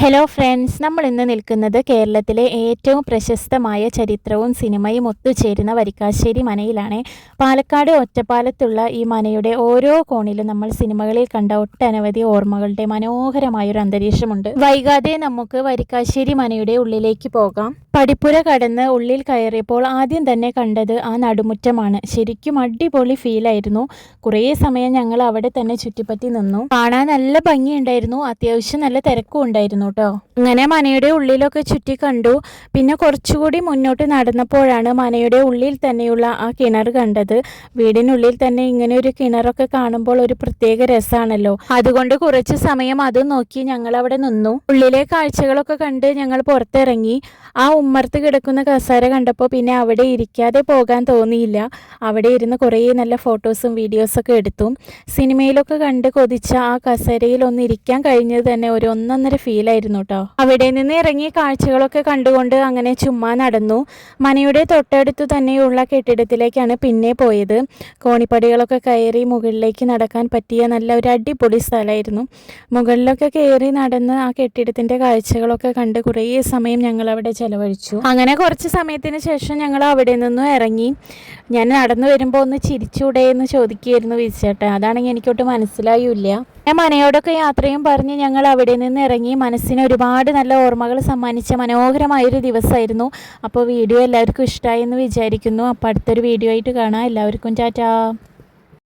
Hello friends, നമ്മൾ ഇന്ന് നിൽക്കുന്നത് കേരളത്തിലെ ഏറ്റവും പ്രശസ്തമായ ചരിത്രവും സിനിമയും ഒത്തുചേരുന്ന വരിക്കാശ്ശേരി മനയിലാണ്. പാലക്കാട് ഒറ്റപ്പാലത്തുള്ള ഈ മനയുടെ ഓരോ കോണിലും നമ്മൾ സിനിമകളിൽ കണ്ട ഒട്ടനവധി ഓർമ്മകളുടെ മനോഹരമായൊരു അന്തരീക്ഷമുണ്ട്. വൈകാതെ നമുക്ക് വരിക്കാശ്ശേരി മനയുടെ ഉള്ളിലേക്ക് പോകാം. പടിപ്പുര കടന്ന് ഉള്ളിൽ കയറിയപ്പോൾ ആദ്യം തന്നെ കണ്ടത് ആ നടുമുറ്റമാണ്. ശരിക്കും അടിപൊളി ഫീലായിരുന്നു. കുറേ സമയം ഞങ്ങൾ അവിടെ തന്നെ ചുറ്റിപ്പറ്റി നിന്നു. കാണാൻ നല്ല ഭംഗിയുണ്ടായിരുന്നു, അത്യാവശ്യം നല്ല തിരക്കും ഉണ്ടായിരുന്നു കേട്ടോ. അങ്ങനെ മനയുടെ ഉള്ളിലൊക്കെ ചുറ്റി കണ്ടു. പിന്നെ കുറച്ചുകൂടി മുന്നോട്ട് നടന്നപ്പോഴാണ് മനയുടെ ഉള്ളിൽ തന്നെയുള്ള ആ കിണർ കണ്ടത്. വീടിനുള്ളിൽ തന്നെ ഇങ്ങനെ ഒരു കിണറൊക്കെ കാണുമ്പോൾ ഒരു പ്രത്യേക രസമാണല്ലോ. അതുകൊണ്ട് കുറച്ച് സമയം അത് നോക്കി ഞങ്ങൾ അവിടെ നിന്നു. ഉള്ളിലെ കാഴ്ചകളൊക്കെ കണ്ട് ഞങ്ങൾ പുറത്തിറങ്ങി. ആ ഉമ്മർത്ത് കിടക്കുന്ന കസേര കണ്ടപ്പോൾ പിന്നെ അവിടെ ഇരിക്കാതെ പോകാൻ തോന്നിയില്ല. അവിടെ ഇരുന്ന് കുറേ നല്ല ഫോട്ടോസും വീഡിയോസൊക്കെ എടുത്തു. സിനിമയിലൊക്കെ കണ്ട് കൊതിച്ച ആ കസേരയിൽ ഒന്ന് ഇരിക്കാൻ കഴിഞ്ഞത് തന്നെ ഒരു ഒന്നൊന്നര ഫീലായിരുന്നു കേട്ടോ. അവിടെ നിന്ന് ഇറങ്ങി കാഴ്ചകളൊക്കെ കണ്ടുകൊണ്ട് അങ്ങനെ ചുമ്മാ നടന്നു. മനയുടെ തൊട്ടടുത്തു തന്നെയുള്ള കെട്ടിടത്തിലേക്കാണ് പിന്നെ പോയത്. കോണിപ്പടികളൊക്കെ കയറി മുകളിലേക്ക് നടക്കാൻ പറ്റിയ നല്ല ഒരു അടിപൊളി സ്ഥലമായിരുന്നു. മുകളിലൊക്കെ കയറി നടന്ന് ആ കെട്ടിടത്തിൻ്റെ കാഴ്ചകളൊക്കെ കണ്ട് കുറേ സമയം ഞങ്ങൾ അവിടെ ചെലവഴിച്ചു. അങ്ങനെ കുറച്ച് സമയത്തിന് ശേഷം ഞങ്ങൾ അവിടെ നിന്നും ഇറങ്ങി. ഞാൻ നടന്നു വരുമ്പോൾ ഒന്ന് ചിരിച്ചൂടെ എന്ന് ചോദിക്കുകയായിരുന്നു വിളിച്ചേട്ടൻ. അതാണെങ്കിൽ എനിക്കൊട്ട് മനസ്സിലായില്ല. ഞാൻ മനയോടൊക്കെ യാത്രയും പറഞ്ഞ് ഞങ്ങൾ അവിടെ നിന്ന് ഇറങ്ങി. മനസ്സിന് ഒരുപാട് നല്ല ഓർമ്മകൾ സമ്മാനിച്ച മനോഹരമായൊരു ദിവസമായിരുന്നു. അപ്പോൾ വീഡിയോ എല്ലാവർക്കും ഇഷ്ടമായി എന്ന് വിചാരിക്കുന്നു. അപ്പോൾ അടുത്തൊരു വീഡിയോ ആയിട്ട് കാണാം. എല്ലാവർക്കും ടാറ്റാ.